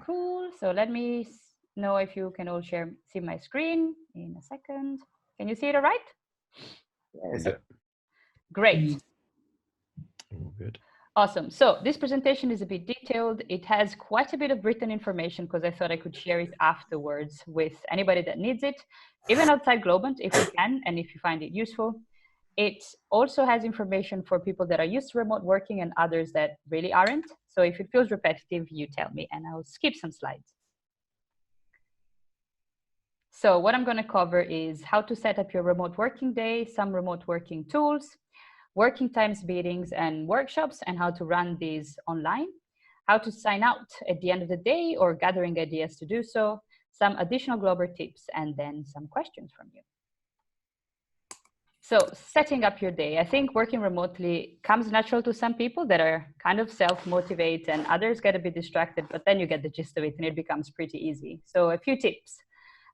Cool. So let me know if you can all see my screen in a second. Can you see it all right? Yes. Great. All good. Awesome. So this presentation is a bit detailed. It has quite a bit of written information because I thought I could share it afterwards with anybody that needs it, even outside Globant if you can and if you find it useful. It also has information for people that are used to remote working and others that really aren't. So if it feels repetitive, you tell me and I'll skip some slides. So what I'm going to cover is how to set up your remote working day, some remote working tools, working times meetings and workshops, and how to run these online, how to sign out at the end of the day or gathering ideas to do so, some additional Globant tips, and then some questions from you. So setting up your day, I think working remotely comes natural to some people that are kind of self-motivate and others get a bit distracted, but then you get the gist of it and it becomes pretty easy. So a few tips,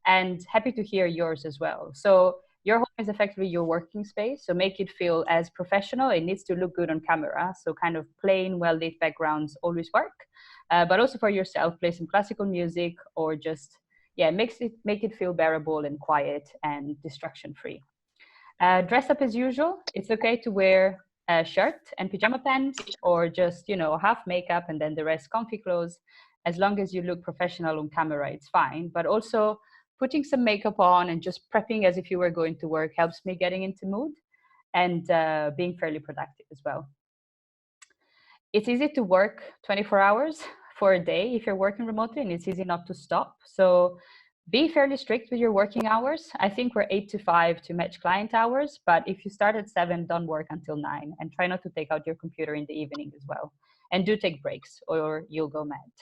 and happy to hear yours as well. So your home is effectively your working space, so make it feel as professional. It needs to look good on camera, so kind of plain, well-lit backgrounds always work. But also for yourself, play some classical music or just, make it feel bearable and quiet and distraction-free. Dress up as usual. It's okay to wear a shirt and pajama pants or just, half makeup and then the rest comfy clothes. As long as you look professional on camera, it's fine. But also, putting some makeup on and just prepping as if you were going to work helps me getting into mood and being fairly productive as well. It's easy to work 24 hours for a day if you're working remotely, and it's easy not to stop. So be fairly strict with your working hours. I think we're 8 to 5 to match client hours, but if you start at 7, don't work until 9, and try not to take out your computer in the evening as well. And do take breaks or you'll go mad.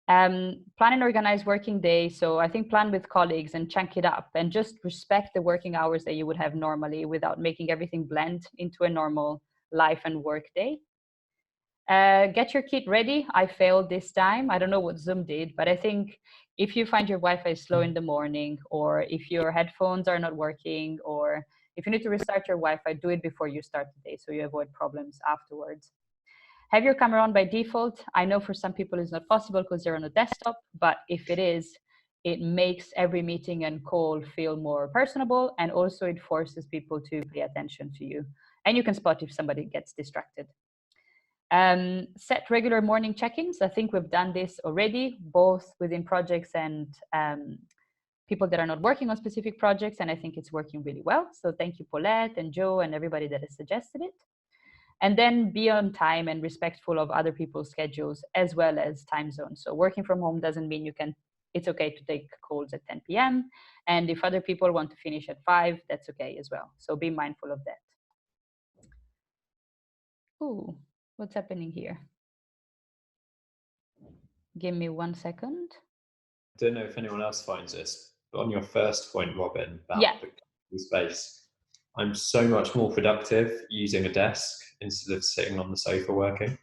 Plan and organize working day. So I think plan with colleagues and chunk it up and just respect the working hours that you would have normally without making everything blend into a normal life and work day. Get your kit ready. I failed this time. I don't know what Zoom did, but I think if you find your Wi-Fi slow in the morning, or if your headphones are not working, or if you need to restart your Wi-Fi, do it before you start the day so you avoid problems afterwards. Have your camera on by default. I know for some people it's not possible because they're on a desktop, but if it is, it makes every meeting and call feel more personable, and also it forces people to pay attention to you. And you can spot if somebody gets distracted. Set regular morning check-ins. I think we've done this already, both within projects and people that are not working on specific projects, and I think it's working really well. So thank you, Paulette and Joe and everybody that has suggested it. And then be on time and respectful of other people's schedules as well as time zones. So working from home doesn't mean it's okay to take calls at 10 p.m. And if other people want to finish at 5, that's okay as well. So be mindful of that. Ooh, what's happening here? Give me 1 second. I don't know if anyone else finds this, but on your first point, Robin, about the space, I'm so much more productive using a desk instead of sitting on the sofa working.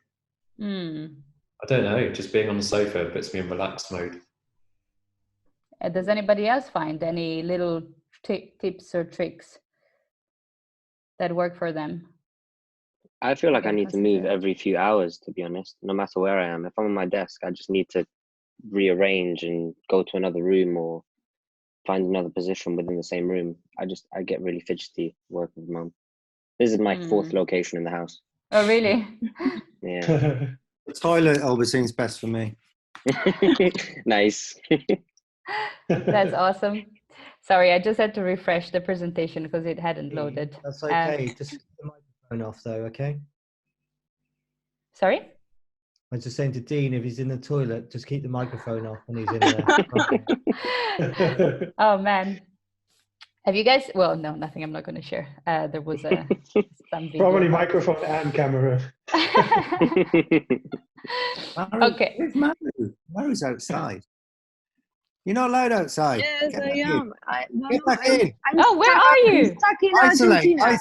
I don't know, just being on the sofa puts me in relaxed mode. Does anybody else find any little tips or tricks that work for them? I feel like I need to move every few hours, to be honest, no matter where I am. If I'm on my desk, I just need to rearrange and go to another room or find another position within the same room. I get really fidgety working from home. This is my 4th location in the house. Oh, really? Yeah. The toilet always seems best for me. Nice. That's awesome. Sorry, I just had to refresh the presentation because it hadn't loaded. That's okay. Just keep the microphone off though, okay? Sorry? I was just saying to Dean, if he's in the toilet, just keep the microphone off when he's in there. Oh, man. Have you guys, well, no, nothing I'm not going to share. There was some video. Probably microphone and camera. Okay. Where's Maru? Maru's outside. You're not allowed outside. Yes, I am. Get back in. Where are you? Isolate. You have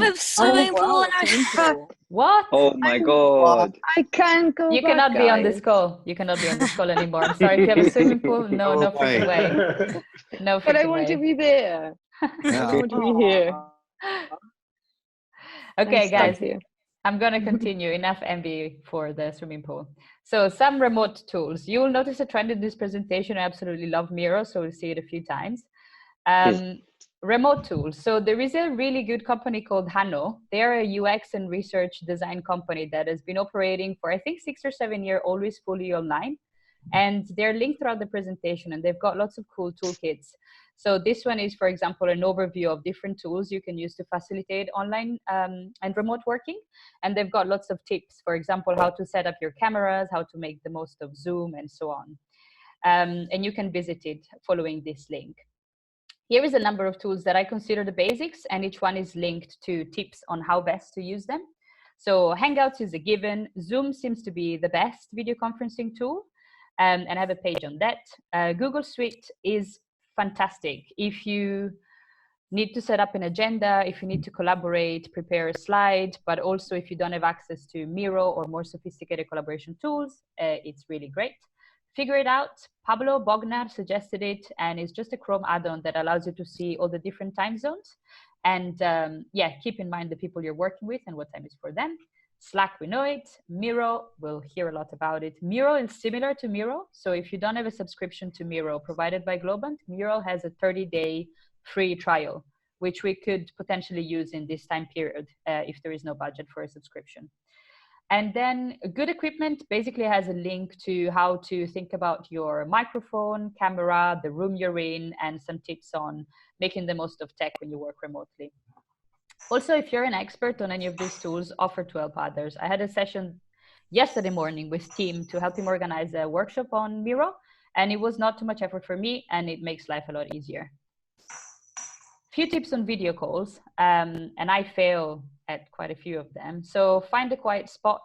a swimming pool in our house. What? Oh my God. I can't go. You cannot be on this call. You cannot be on this call anymore. I'm sorry. If you have a swimming pool, no freaking way. No freaking way. But I want to be there. I want to be here. Okay, guys. I'm going to continue. Enough MB for the swimming pool. So some remote tools. You will notice a trend in this presentation. I absolutely love Miro, so we'll see it a few times. Remote tools. So there is a really good company called Hano. They're a UX and research design company that has been operating for, I think, 6 or 7 years, always fully online. And they're linked throughout the presentation, and they've got lots of cool toolkits. So this one is, for example, an overview of different tools you can use to facilitate online and remote working. And they've got lots of tips, for example, how to set up your cameras, how to make the most of Zoom, and so on. And you can visit it following this link. Here is a number of tools that I consider the basics, and each one is linked to tips on how best to use them. So Hangouts is a given. Zoom seems to be the best video conferencing tool, and I have a page on that. Google Suite is fantastic. If you need to set up an agenda, if you need to collaborate, prepare a slide, but also if you don't have access to Miro or more sophisticated collaboration tools, it's really great. Figure It Out, Pablo Bognar suggested it, and it's just a Chrome add-on that allows you to see all the different time zones. And yeah, keep in mind the people you're working with and what time is for them. Slack, we know it. Miro, we'll hear a lot about it. Miro is similar to Miro. So if you don't have a subscription to Miro provided by Globant, Miro has a 30-day free trial, which we could potentially use in this time period if there is no budget for a subscription. And then good equipment basically has a link to how to think about your microphone, camera, the room you're in, and some tips on making the most of tech when you work remotely. Also, if you're an expert on any of these tools, offer to help others. I had a session yesterday morning with Tim to help him organize a workshop on Miro, and it was not too much effort for me, and it makes life a lot easier. Few tips on video calls, and I fail at quite a few of them. So find a quiet spot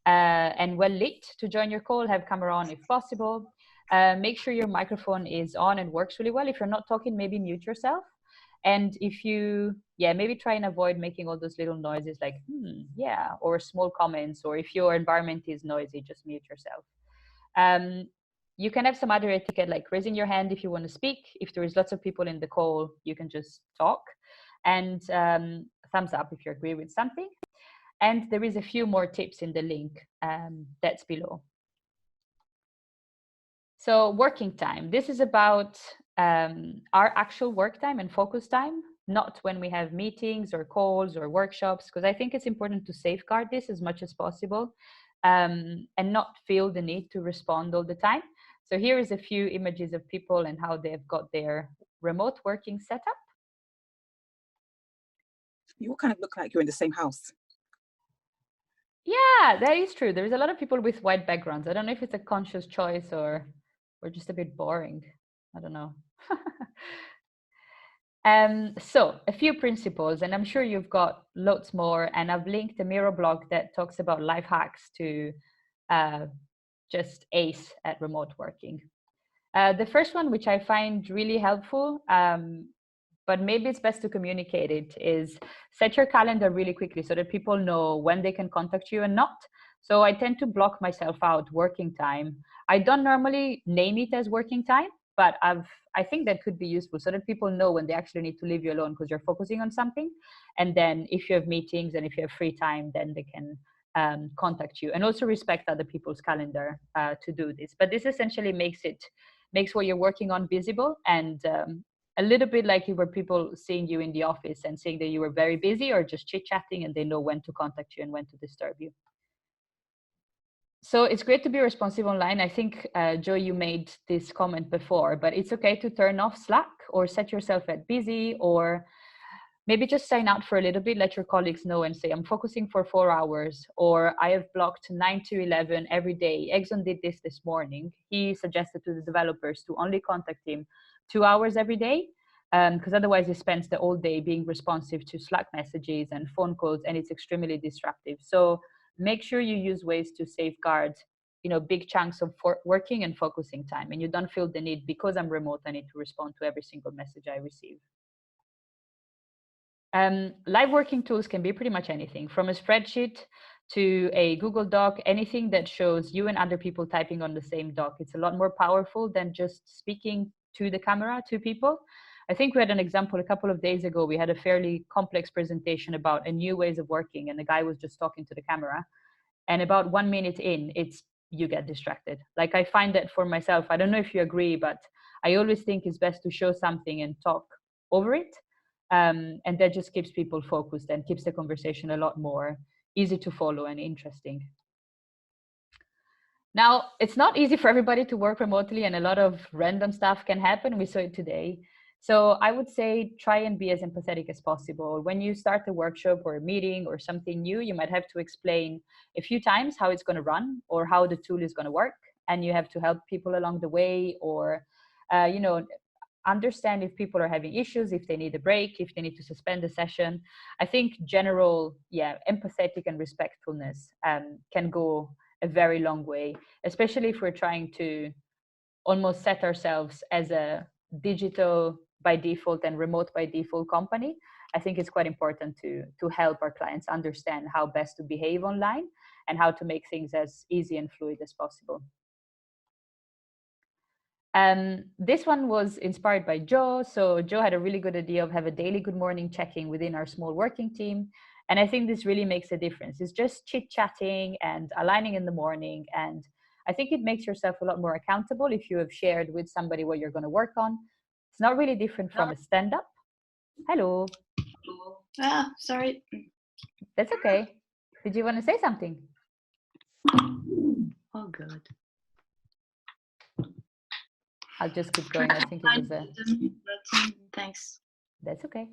and well lit to join your call, have camera on if possible. Make sure your microphone is on and works really well. If you're not talking, maybe mute yourself. And if you, maybe try and avoid making all those little noises like, yeah, or small comments, or if your environment is noisy, just mute yourself. You can have some other etiquette, like raising your hand if you want to speak. If there is lots of people in the call, you can just talk. And thumbs up if you agree with something. And there is a few more tips in the link that's below. So working time. This is about our actual work time and focus time, not when we have meetings or calls or workshops, because I think it's important to safeguard this as much as possible and not feel the need to respond all the time. So here is a few images of people and how they've got their remote working setup. You all kind of look like you're in the same house. Yeah, that is true. There's a lot of people with white backgrounds. I don't know if it's a conscious choice or just a bit boring. I don't know. So a few principles, and I'm sure you've got lots more, and I've linked a Miro blog that talks about life hacks to just ace at remote working. The first one, which I find really helpful, but maybe it's best to communicate it, is set your calendar really quickly so that people know when they can contact you and not. So I tend to block myself out working time. I don't normally name it as working time, but I think that could be useful so that people know when they actually need to leave you alone because you're focusing on something. And then if you have meetings and if you have free time, then they can contact you, and also respect other people's calendar to do this. But this essentially makes what you're working on visible, and a little bit like you were people seeing you in the office and seeing that you were very busy or just chit-chatting, and they know when to contact you and when to disturb you. So it's great to be responsive online. I think, Joe, you made this comment before, but it's okay to turn off Slack or set yourself at busy, or maybe just sign out for a little bit, let your colleagues know and say, I'm focusing for 4 hours, or I have blocked 9 to 11 every day. Exxon did this morning. He suggested to the developers to only contact him 2 hours every day, because otherwise he spends the whole day being responsive to Slack messages and phone calls, and it's extremely disruptive. So make sure you use ways to safeguard, big chunks of working and focusing time, and you don't feel the need, because I'm remote, I need to respond to every single message I receive. Live working tools can be pretty much anything, from a spreadsheet to a Google Doc, anything that shows you and other people typing on the same doc. It's a lot more powerful than just speaking to the camera to people. I think we had an example a couple of days ago. We had a fairly complex presentation about a new ways of working, and the guy was just talking to the camera. And about 1 minute in, you get distracted. Like, I find that for myself, I don't know if you agree, but I always think it's best to show something and talk over it. And that just keeps people focused and keeps the conversation a lot more easy to follow and interesting. Now, it's not easy for everybody to work remotely, and a lot of random stuff can happen. We saw it today. So I would say try and be as empathetic as possible. When you start a workshop or a meeting or something new, you might have to explain a few times how it's going to run or how the tool is going to work. And you have to help people along the way, or, understand if people are having issues, if they need a break, if they need to suspend the session. I think general, empathetic and respectfulness can go a very long way, especially if we're trying to almost set ourselves as a digital by default and remote by default company. I think it's quite important to help our clients understand how best to behave online and how to make things as easy and fluid as possible. This one was inspired by Joe. So Joe had a really good idea of have a daily good morning check-in within our small working team. And I think this really makes a difference. It's just chit-chatting and aligning in the morning. And I think it makes yourself a lot more accountable if you have shared with somebody what you're going to work on. It's not really different from a stand-up. Hello. Ah, sorry. That's okay. Did you want to say something? Oh, God. I'll just keep going. I think it was a... Thanks. That's okay.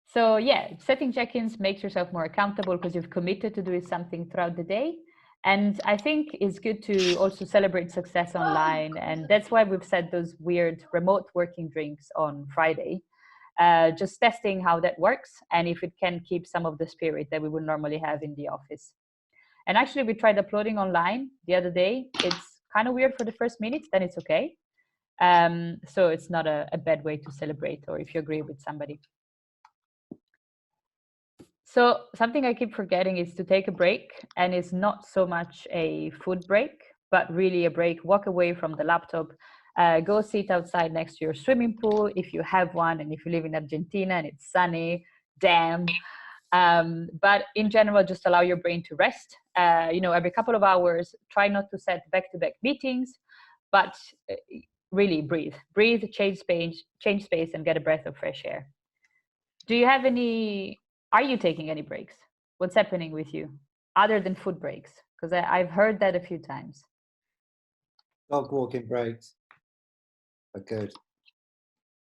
So yeah, setting check-ins makes yourself more accountable because you've committed to doing something throughout the day. And I think it's good to also celebrate success online. And that's why we've set those weird remote working drinks on Friday, just testing how that works and if it can keep some of the spirit that we would normally have in the office. And actually, we tried uploading online the other day. It's kind of weird for the first minutes, then it's okay. So it's not a bad way to celebrate, or if you agree with somebody. So something I keep forgetting is to take a break, and it's not so much a food break, but really a break. Walk away from the laptop, go sit outside next to your swimming pool if you have one, and if you live in Argentina and it's sunny, damn. But in general, just allow your brain to rest. Every couple of hours, try not to set back-to-back meetings, but really breathe, change space, and get a breath of fresh air. Are you taking any breaks? What's happening with you other than food breaks? Because I've heard that a few times. Dog walking breaks are good.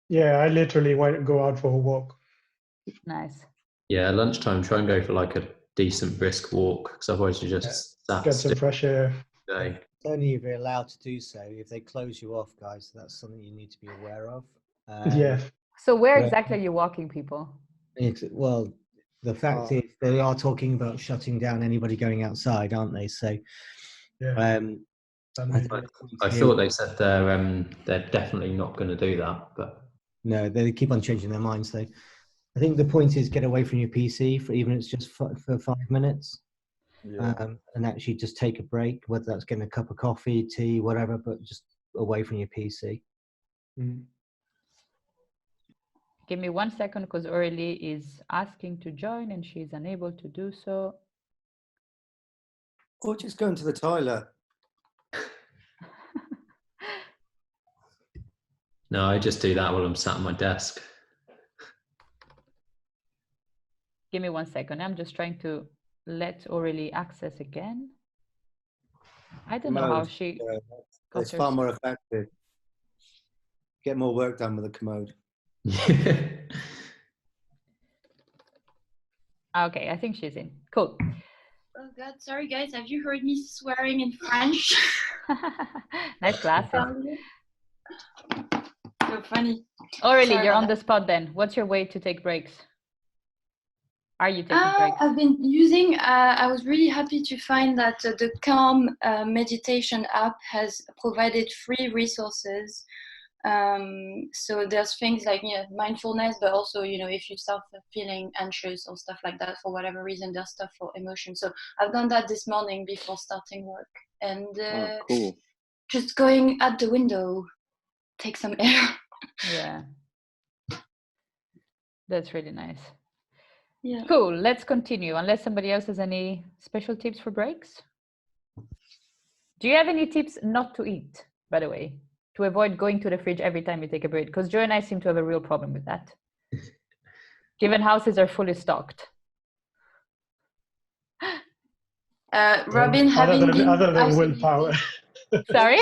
Yeah, I literally go out for a walk. Nice. Yeah, lunchtime, try and go for like a decent brisk walk, because otherwise you just get some fresh air. Day. It's only if you're allowed to do so. If they close you off, guys, that's something you need to be aware of. Yeah. So where exactly are you walking, people? Well, the fact is they are talking about shutting down anybody going outside, aren't they? So, yeah. I thought they said they're definitely not going to do that, but no, they keep on changing their minds. Though, I think the point is get away from your PC for even if it's just for 5 minutes, and actually just take a break, whether that's getting a cup of coffee, tea, whatever, but just away from your PC. Mm-hmm. Give me 1 second because Aurelie is asking to join and she's unable to do so. Or just go into the toilet. No, I just do that while I'm sat at my desk. Give me 1 second. I'm just trying to let Aurelie access again. I don't know how she... It's far more effective. Get more work done with a commode. Okay, I think she's in. Cool. Oh God, sorry guys, have you heard me swearing in French? Nice class. So funny. Aurelie, you're on the spot then. What's your way to take breaks? Are you taking breaks? I've been using, I was really happy to find that the Calm meditation app has provided free resources. So there's things like mindfulness, but also if you start feeling anxious or stuff like that for whatever reason, there's stuff for emotion. So I've done that this morning before starting work, and cool. just going at the window, take some air. Yeah. That's really nice. Yeah. Cool. Let's continue. Unless somebody else has any special tips for breaks. Do you have any tips not to eat, by the way, to avoid going to the fridge every time you take a break? Because Joe and I seem to have a real problem with that, given houses are fully stocked. Robin, having been other than isolated- willpower. Sorry?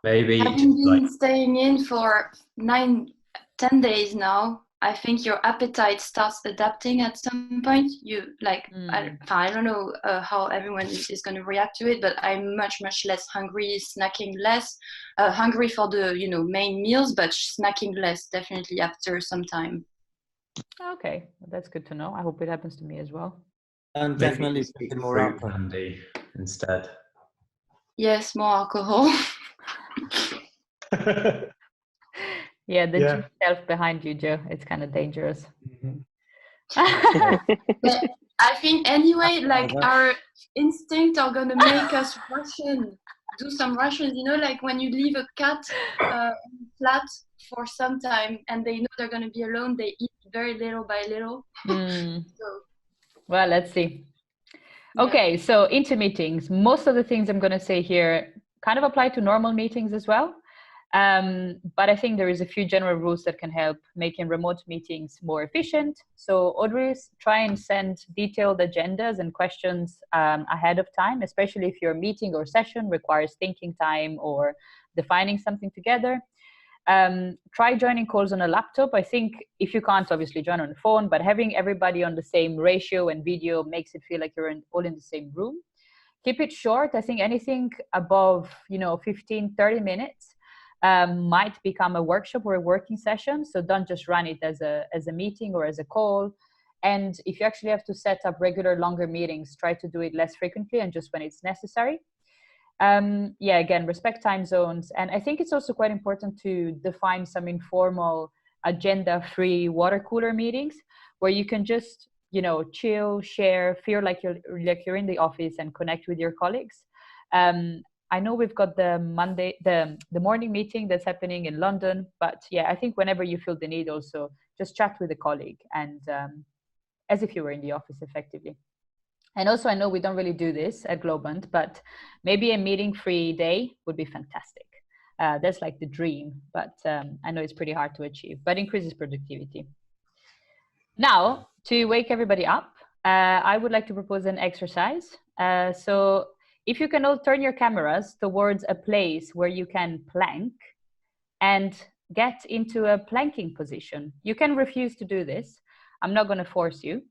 Maybe having like been staying in for 9-10 days now, I think your appetite starts adapting at some point. You like, I don't know how everyone is going to react to it, but I'm much less hungry, snacking less, hungry for the main meals, but snacking less definitely after some time. Okay, that's good to know. I hope it happens to me as well. And maybe definitely just eat drinking more fruit alcohol. candy instead. Yes, more alcohol. Yeah, the G self behind you, Joe. It's kind of dangerous. But I think anyway, like our instincts are gonna make us do some rations. Like when you leave a cat flat for some time and they know they're gonna be alone, they eat very little by little. So, well, let's see. Yeah. Okay, so into meetings, most of the things I'm going to say here kind of apply to normal meetings as well. But I think there is a few general rules that can help making remote meetings more efficient. So always try and send detailed agendas and questions ahead of time, especially if your meeting or session requires thinking time or defining something together. Try joining calls on a laptop. I think if you can't obviously join on the phone, but having everybody on the same ratio and video makes it feel like you're all in the same room. Keep it short. I think anything above 15-30 minutes might become a workshop or a working session. So don't just run it as a meeting or as a call. And if you actually have to set up regular longer meetings, try to do it less frequently and just when it's necessary. Again, respect time zones. And I think it's also quite important to define some informal agenda-free water cooler meetings where you can just, chill, share, feel like you're in the office and connect with your colleagues. I know we've got the morning meeting that's happening in London, but yeah, I think whenever you feel the need also just chat with a colleague and as if you were in the office effectively. And also, I know we don't really do this at Globant, but maybe a meeting-free day would be fantastic. That's like the dream, but I know it's pretty hard to achieve, but increases productivity. Now, to wake everybody up, I would like to propose an exercise. So if you can all turn your cameras towards a place where you can plank and get into a planking position. You can refuse to do this. I'm not going to force you,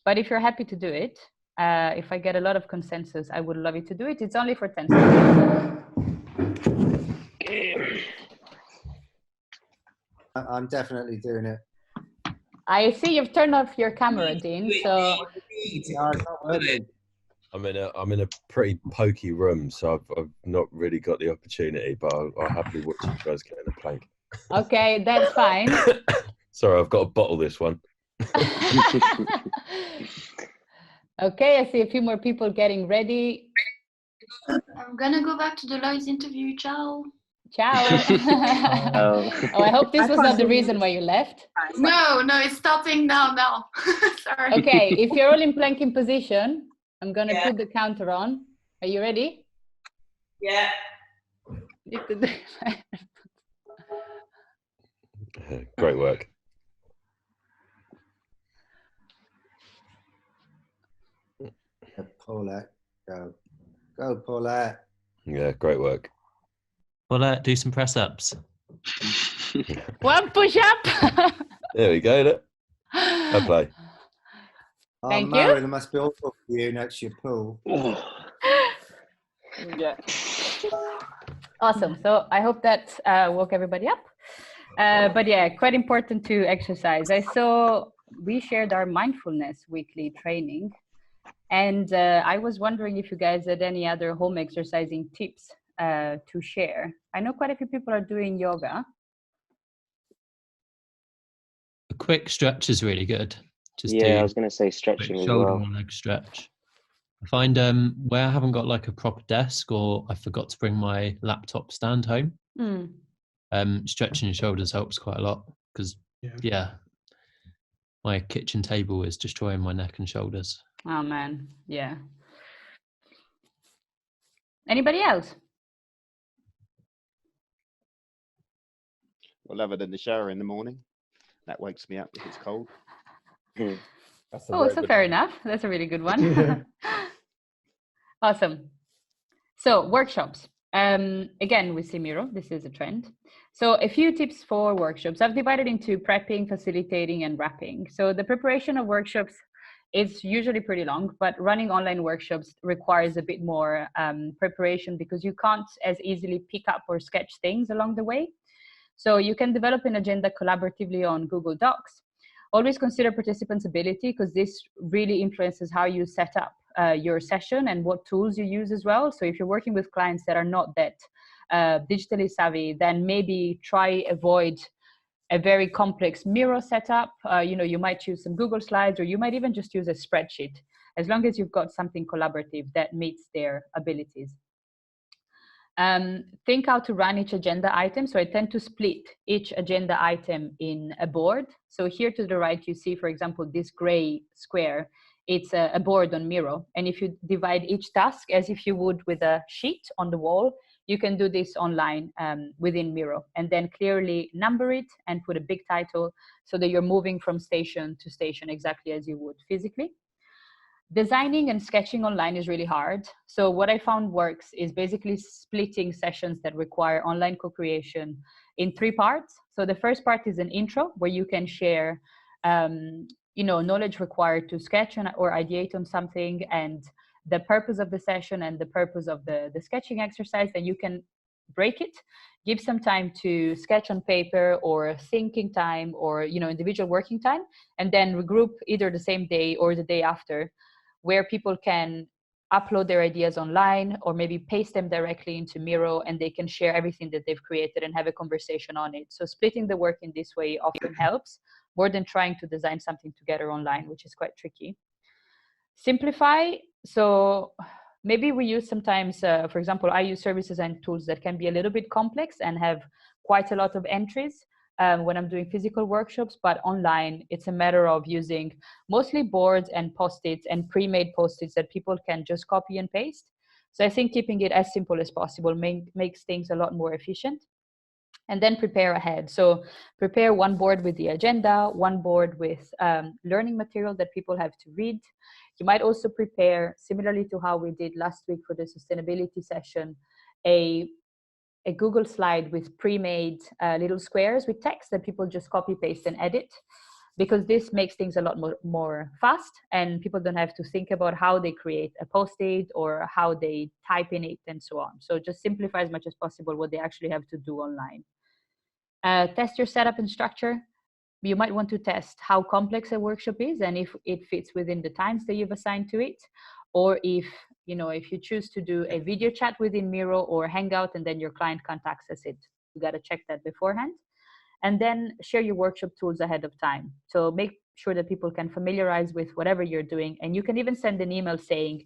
but if you're happy to do it, if I get a lot of consensus, I would love you to do it. It's only for 10 seconds. I'm definitely doing it. I see you've turned off your camera, Dean. So I'm in a pretty pokey room, so I've not really got the opportunity, but I'll happily watch you guys get in a plank. Okay, that's fine. Sorry, I've got to bottle this one. Okay, I see a few more people getting ready. I'm gonna go back to the Lloyd's interview. Ciao. Ciao. Oh, I hope this was not the reason why you left. No, it's starting now. Sorry. Okay, if you're all in planking position, I'm gonna put the counter on. Are you ready? Yeah. Great work. Paulette, go Paulette. Yeah, great work. Paulette, do some press ups. One push up. There we go. Look. I play. Thank you. Mary, there must be awful for you next to your pool. Yeah. Awesome. So I hope that woke everybody up. But yeah, quite important to exercise. I saw we shared our mindfulness weekly training. And I was wondering if you guys had any other home exercising tips to share. I know quite a few people are doing yoga. A quick stretch is really good. I was going to say stretching as shoulder well. and leg stretch. I find where I haven't got like a proper desk or I forgot to bring my laptop stand home, stretching your shoulders helps quite a lot because yeah, my kitchen table is destroying my neck and shoulders. Oh man, yeah. Anybody else? Well, other than the shower in the morning, that wakes me up if it's cold. So fair enough. That's a really good one. Awesome. So workshops. Again, we see Miro. This is a trend. So a few tips for workshops. I've divided into prepping, facilitating, and wrapping. So the preparation of workshops is usually pretty long, but running online workshops requires a bit more preparation because you can't as easily pick up or sketch things along the way. So you can develop an agenda collaboratively on Google Docs. Always consider participants' ability because this really influences how you set up your session and what tools you use as well. So if you're working with clients that are not that digitally savvy, then maybe try avoid a very complex Miro setup. You might choose some Google Slides, or you might even just use a spreadsheet, as long as you've got something collaborative that meets their abilities. Think how to run each agenda item. So I tend to split each agenda item in a board. So here to the right, you see, for example, this gray square. It's a board on Miro. And if you divide each task as if you would with a sheet on the wall, you can do this online within Miro, and then clearly number it and put a big title so that you're moving from station to station exactly as you would physically. Designing and sketching online is really hard. So what I found works is basically splitting sessions that require online co-creation in 3 parts. So the first part is an intro where you can share knowledge required to sketch or ideate on something, and the purpose of the session and the purpose of the sketching exercise. Then you can break it, give some time to sketch on paper or thinking time or individual working time, and then regroup either the same day or the day after, where people can upload their ideas online or maybe paste them directly into Miro, and they can share everything that they've created and have a conversation on it. So splitting the work in this way often helps more than trying to design something together online, which is quite tricky. Simplify. So maybe we use sometimes, for example, I use service design tools that can be a little bit complex and have quite a lot of entries when I'm doing physical workshops, but online, it's a matter of using mostly boards and post-its and pre-made post-its that people can just copy and paste. So I think keeping it as simple as possible makes things a lot more efficient. And then prepare ahead. So prepare one board with the agenda, one board with learning material that people have to read. You might also prepare, similarly to how we did last week for the sustainability session, a Google slide with pre-made little squares with text that people just copy, paste, and edit, because this makes things a lot more fast, and people don't have to think about how they create a post-it or how they type in it and so on. So just simplify as much as possible what they actually have to do online. Test your setup and structure. You might want to test how complex a workshop is and if it fits within the times that you've assigned to it, or if you choose to do a video chat within Miro or Hangout and then your client can't access it. You got to check that beforehand. And then share your workshop tools ahead of time. So make sure that people can familiarize with whatever you're doing. And you can even send an email saying,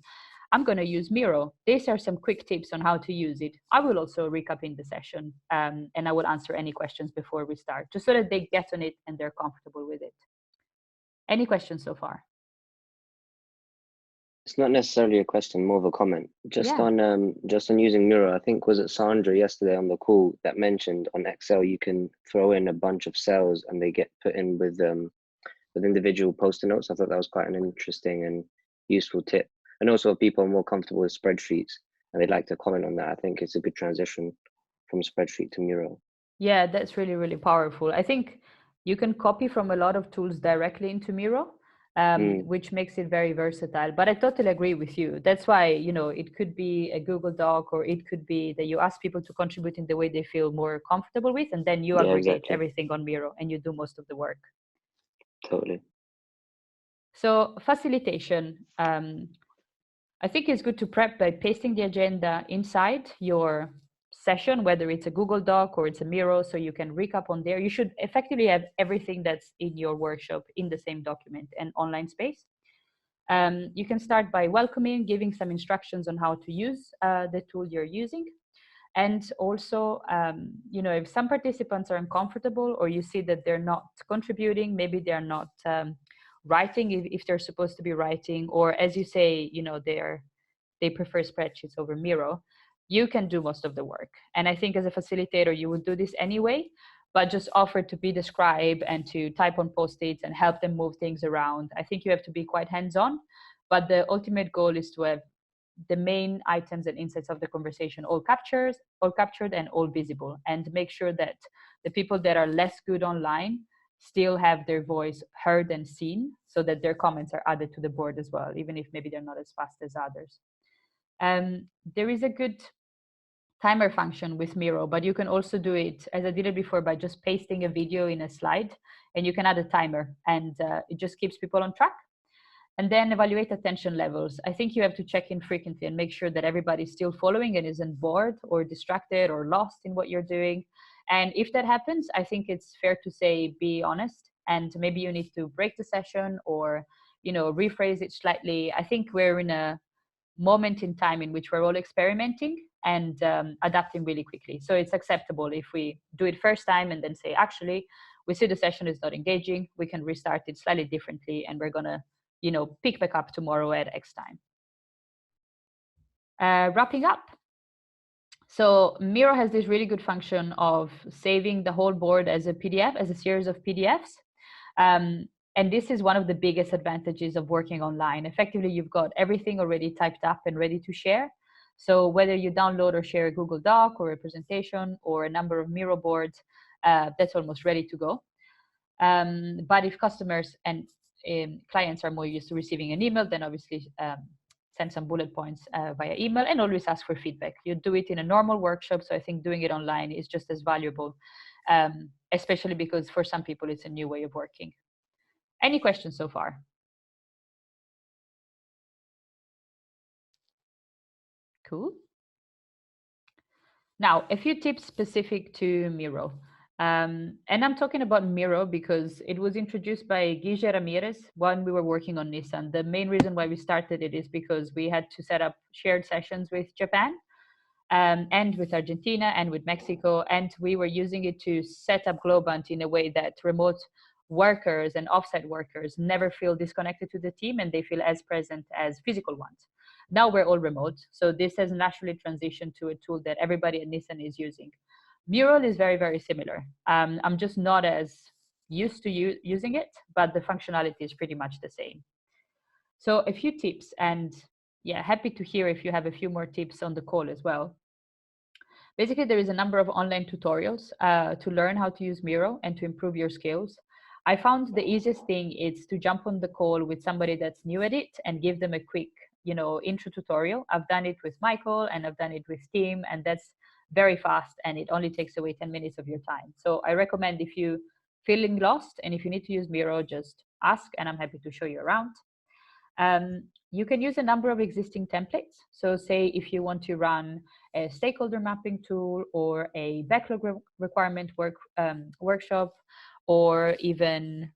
I'm going to use Miro. These are some quick tips on how to use it. I will also recap in the session and I will answer any questions before we start, just so that they get on it and they're comfortable with it. Any questions so far? It's not necessarily a question, more of a comment. Just on using Miro, I think was it Sandra yesterday on the call that mentioned on Excel you can throw in a bunch of cells and they get put in with individual post-it notes. I thought that was quite an interesting and useful tip. And also if people are more comfortable with spreadsheets and they'd like to comment on that, I think it's a good transition from spreadsheet to Miro. Yeah, that's really, really powerful. I think you can copy from a lot of tools directly into Miro, which makes it very versatile. But I totally agree with you. That's why, it could be a Google Doc, or it could be that you ask people to contribute in the way they feel more comfortable with, and then you aggregate everything on Miro and you do most of the work. Totally. So facilitation. I think it's good to prep by pasting the agenda inside your session, whether it's a Google Doc or it's a Miro, so you can recap on there. You should effectively have everything that's in your workshop in the same document and online space. You can start by welcoming, giving some instructions on how to use the tool you're using. And also, if some participants are uncomfortable or you see that they're not contributing, maybe they're not writing if they're supposed to be writing, or as you say, they prefer spreadsheets over Miro, you can do most of the work. And I think as a facilitator, you would do this anyway, but just offer to be the scribe and to type on Post-its and help them move things around. I think you have to be quite hands-on, but the ultimate goal is to have the main items and insights of the conversation all captured and all visible, and make sure that the people that are less good online still have their voice heard and seen, so that their comments are added to the board as well, even if maybe they're not as fast as others. There is a good timer function with Miro, but you can also do it as I did it before by just pasting a video in a slide, and you can add a timer, and it just keeps people on track. And then evaluate attention levels. I think you have to check in frequently and make sure that everybody's still following and isn't bored or distracted or lost in what you're doing. And if that happens, I think it's fair to say, be honest, and maybe you need to break the session or, rephrase it slightly. I think we're in a moment in time in which we're all experimenting and adapting really quickly. So it's acceptable if we do it first time and then say, actually, we see the session is not engaging, we can restart it slightly differently, and we're gonna pick back up tomorrow at X time. Wrapping up. So Miro has this really good function of saving the whole board as a PDF, as a series of PDFs. And this is one of the biggest advantages of working online. Effectively, you've got everything already typed up and ready to share. So whether you download or share a Google Doc or a presentation or a number of Miro boards, that's almost ready to go. But if customers and clients are more used to receiving an email, then obviously send some bullet points via email, and always ask for feedback. You do it in a normal workshop, so I think doing it online is just as valuable, especially because for some people it's a new way of working. Any questions so far? Cool. Now, a few tips specific to Miro. And I'm talking about Miro because it was introduced by Guille Ramirez when we were working on Nissan. The main reason why we started it is because we had to set up shared sessions with Japan and with Argentina and with Mexico. And we were using it to set up Globant in a way that remote workers and offsite workers never feel disconnected to the team, and they feel as present as physical ones. Now we're all remote, so this has naturally transitioned to a tool that everybody at Nissan is using. Miro is very, very similar. I'm just not as used to using it, but the functionality is pretty much the same. So a few tips, and yeah, happy to hear if you have a few more tips on the call as well. Basically, there is a number of online tutorials to learn how to use Miro and to improve your skills. I found the easiest thing is to jump on the call with somebody that's new at it and give them a quick, intro tutorial. I've done it with Michael and I've done it with Tim, and that's very fast and it only takes away 10 minutes of your time. So I recommend, if you feeling lost and if you need to use Miro, just ask and I'm happy to show you around. You can use a number of existing templates. So say if you want to run a stakeholder mapping tool or a backlog requirement workshop, or even,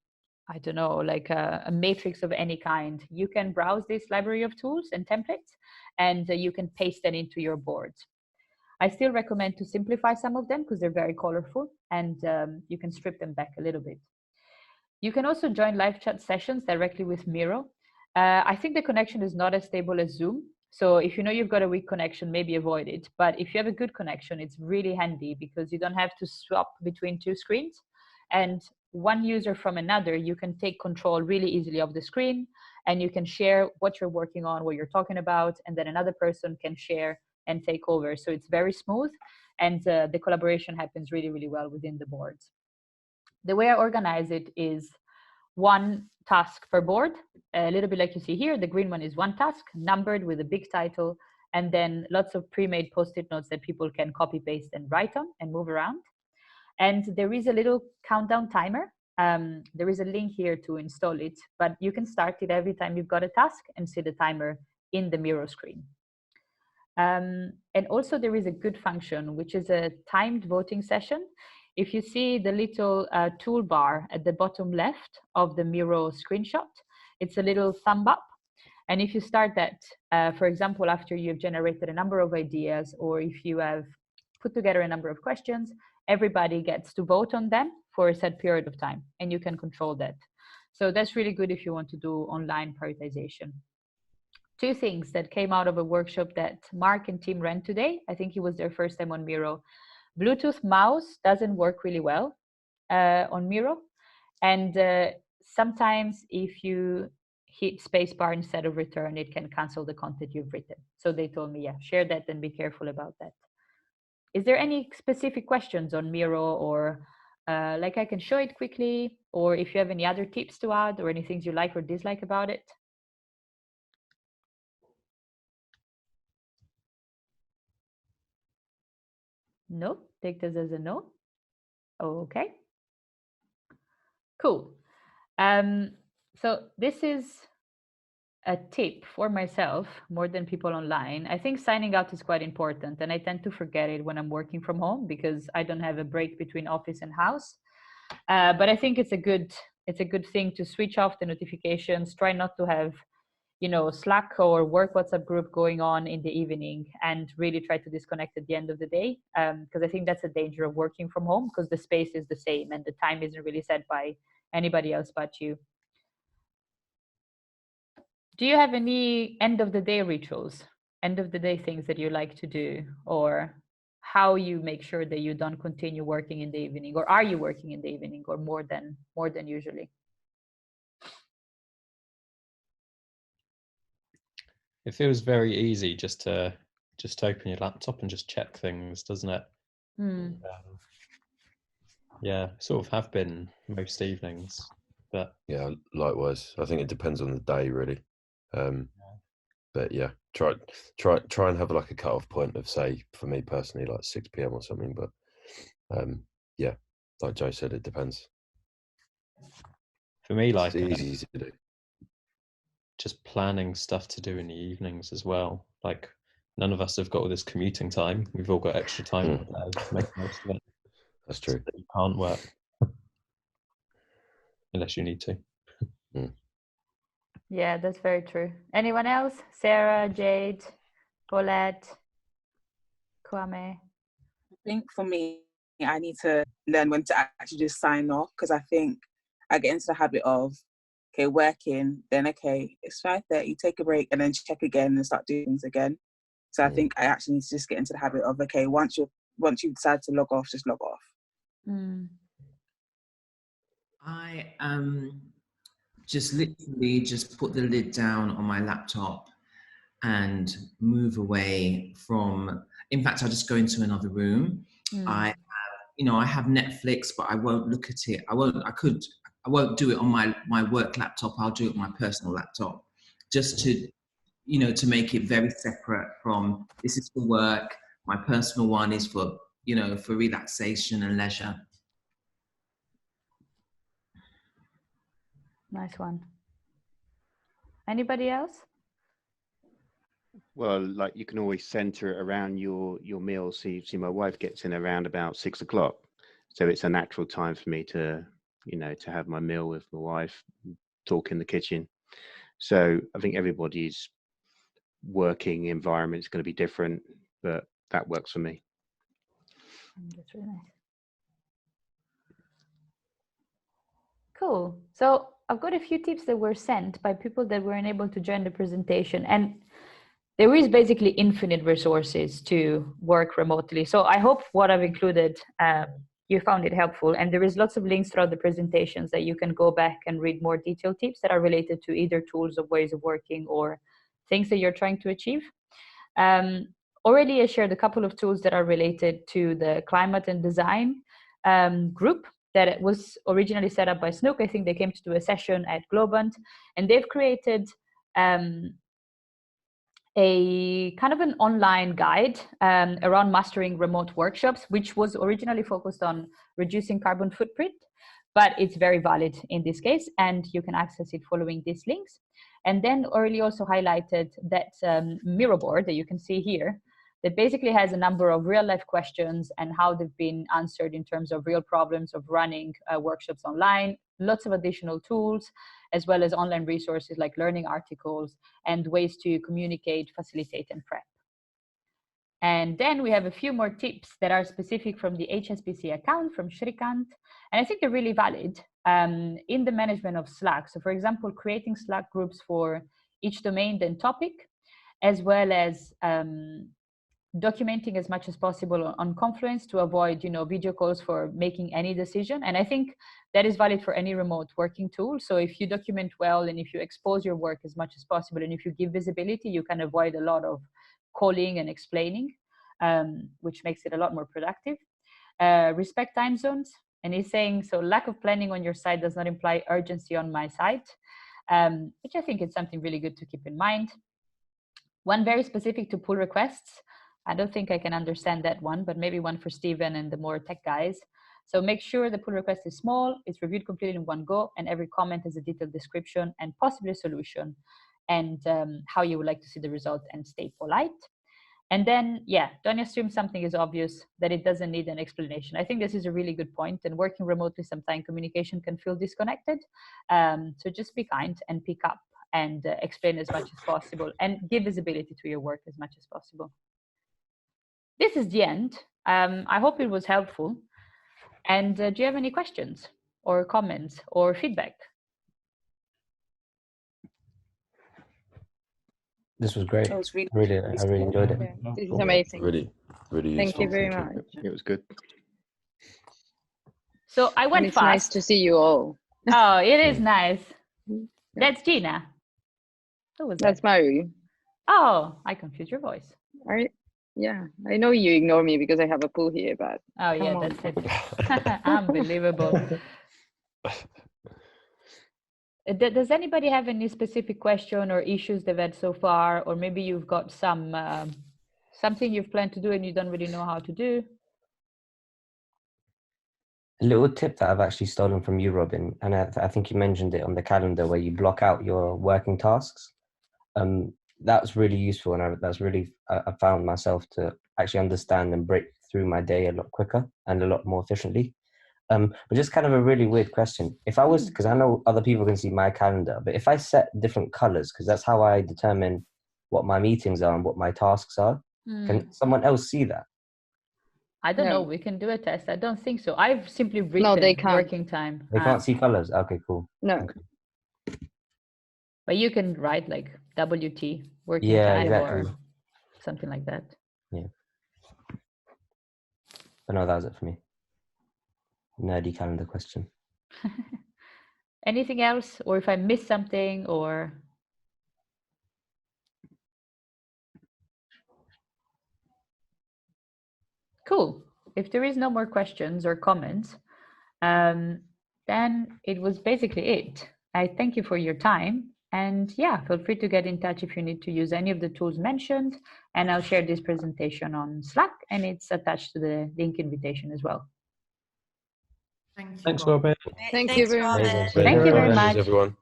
I don't know, like a matrix of any kind, you can browse this library of tools and templates and you can paste them into your boards. I still recommend to simplify some of them because they're very colorful, and you can strip them back a little bit. You can also join live chat sessions directly with Miro. I think the connection is not as stable as Zoom. So if you know you've got a weak connection, maybe avoid it. But if you have a good connection, it's really handy because you don't have to swap between two screens. And one user from another, you can take control really easily of the screen, and you can share what you're working on, what you're talking about, and then another person can share and take over. So it's very smooth, and the collaboration happens really, really well within the boards. The way I organize it is one task per board, a little bit like you see here. The green one is one task, numbered with a big title, and then lots of pre-made post-it notes that people can copy, paste, and write on and move around. And there is a little countdown timer. There is a link here to install it, but you can start it every time you've got a task and see the timer in the Miro screen. And also there is a good function, which is a timed voting session. If you see the little toolbar at the bottom left of the Miro screenshot, it's a little thumb up. And if you start that, for example, after you've generated a number of ideas, or if you have put together a number of questions, everybody gets to vote on them for a set period of time, and you can control that. So that's really good if you want to do online prioritization. Two things that came out of a workshop that Mark and Tim ran today. I think it was their first time on Miro. Bluetooth mouse doesn't work really well on Miro. And sometimes if you hit spacebar instead of return, it can cancel the content you've written. So they told me, yeah, share that and be careful about that. Is there any specific questions on Miro, or like I can show it quickly, or if you have any other tips to add or any things you like or dislike about it? No, take this as a no. Okay, cool. So this is a tip for myself more than people online. I think signing out is quite important, and I tend to forget it when I'm working from home because I don't have a break between office and house. But I think it's a good thing to switch off the notifications. Try not to have, you know, Slack or work WhatsApp group going on in the evening, and really try to disconnect at the end of the day. Because I think that's a danger of working from home, because the space is the same and the time isn't really set by anybody else but you. Do you have any end of the day rituals, end of the day things that you like to do, or how you make sure that you don't continue working in the evening, or are you working in the evening, or more than usually? It feels very easy just to open your laptop and just check things, doesn't it? Yeah, sort of have been most evenings, but yeah, likewise. I think it depends on the day, really. But yeah, try and have like a cut-off point of, say, for me personally, like 6 p.m. or something. But yeah, like Joe said, it depends. For me, like it's easy to do. Just planning stuff to do in the evenings as well. Like, none of us have got all this commuting time. We've all got extra time to make most of it. That's true. So you can't work unless you need to. Yeah, that's very true. Anyone else? Sarah, Jade, Paulette, Kwame? I think for me, I need to learn when to actually just sign off, because I think I get into the habit of, okay, working, then okay, it's 5:30, take a break, and then check again and start doing things again. So I think I actually need to just get into the habit of, okay, once you decide to log off, just log off. I just literally just put the lid down on my laptop and move away from, in fact, I just go into another room. I have Netflix, but I won't look at it. I won't do it on my work laptop. I'll do it on my personal laptop, just to, to make it very separate from, this is for work. My personal one is for, for relaxation and leisure. Nice one. Anybody else? Well, like, you can always center it around your meals. See, my wife gets in around about 6 o'clock, so it's a natural time for me to, to have my meal with my wife, talk in the kitchen. So I think everybody's working environment is going to be different, but that works for me. That's really nice. Cool. So I've got a few tips that were sent by people that weren't able to join the presentation, and there is basically infinite resources to work remotely. So I hope what I've included, you found it helpful, and there is lots of links throughout the presentations that you can go back and read more detailed tips that are related to either tools or ways of working or things that you're trying to achieve. Already I shared a couple of tools that are related to the climate and design group that it was originally set up by Snook. I think they came to do a session at Globant, and they've created a kind of an online guide around mastering remote workshops, which was originally focused on reducing carbon footprint, but it's very valid in this case, and you can access it following these links. And then Aurelie also highlighted that Miro board that you can see here, that basically has a number of real life questions and how they've been answered in terms of real problems of running workshops online, lots of additional tools, as well as online resources like learning articles and ways to communicate, facilitate, and prep. And then we have a few more tips that are specific from the HSBC account from Shrikant. And I think they're really valid in the management of Slack. So for example, creating Slack groups for each domain and topic, as well as documenting as much as possible on Confluence to avoid, video calls for making any decision. And I think that is valid for any remote working tool. So if you document well and if you expose your work as much as possible, and if you give visibility, you can avoid a lot of calling and explaining, which makes it a lot more productive. Respect time zones. And he's saying, so lack of planning on your side does not imply urgency on my side, which I think is something really good to keep in mind. One very specific to pull requests. I don't think I can understand that one, but maybe one for Steven and the more tech guys. So make sure the pull request is small, it's reviewed completely in one go, and every comment has a detailed description and possibly a solution, and how you would like to see the result, and stay polite. And then, don't assume something is obvious, that it doesn't need an explanation. I think this is a really good point, and working remotely, sometimes communication can feel disconnected. So just be kind and pick up and explain as much as possible, and give visibility to your work as much as possible. This is the end. I hope it was helpful. And do you have any questions or comments or feedback? This was great. It was really, I really enjoyed it. This is amazing. Really useful. Thank you very much. It was good. So I went it's fast. nice to see you all. Oh, it is nice. That's Gina. Who was that? That's Mary. Oh, I confused your voice. Yeah, I know you ignore me because I have a pool here, but oh yeah, that's it. Unbelievable. Does anybody have any specific question or issues they've had so far, or maybe you've got some something you've planned to do and you don't really know how to do? A little tip that I've actually stolen from you, Robin, and I think you mentioned it on the calendar where you block out your working tasks. That's really useful, and I found myself to actually understand and break through my day a lot quicker and a lot more efficiently. But just kind of a really weird question. If I was, because I know other people can see my calendar, but if I set different colors, because that's how I determine what my meetings are and what my tasks are, can someone else see that? I don't know. We can do a test. I don't think so. I've simply written working time. They can't see colors. Okay, cool. No. Okay. But you can write like WT, working time, exactly. or something like that. Yeah. But no, that was it for me. Nerdy calendar question. Anything else? Or if I missed something, or... Cool. If there is no more questions or comments, then it was basically it. I thank you for your time. And feel free to get in touch if you need to use any of the tools mentioned. And I'll share this presentation on Slack, and it's attached to the link invitation as well. Thanks, Robin. Thank you very much. Thank you very much, everyone.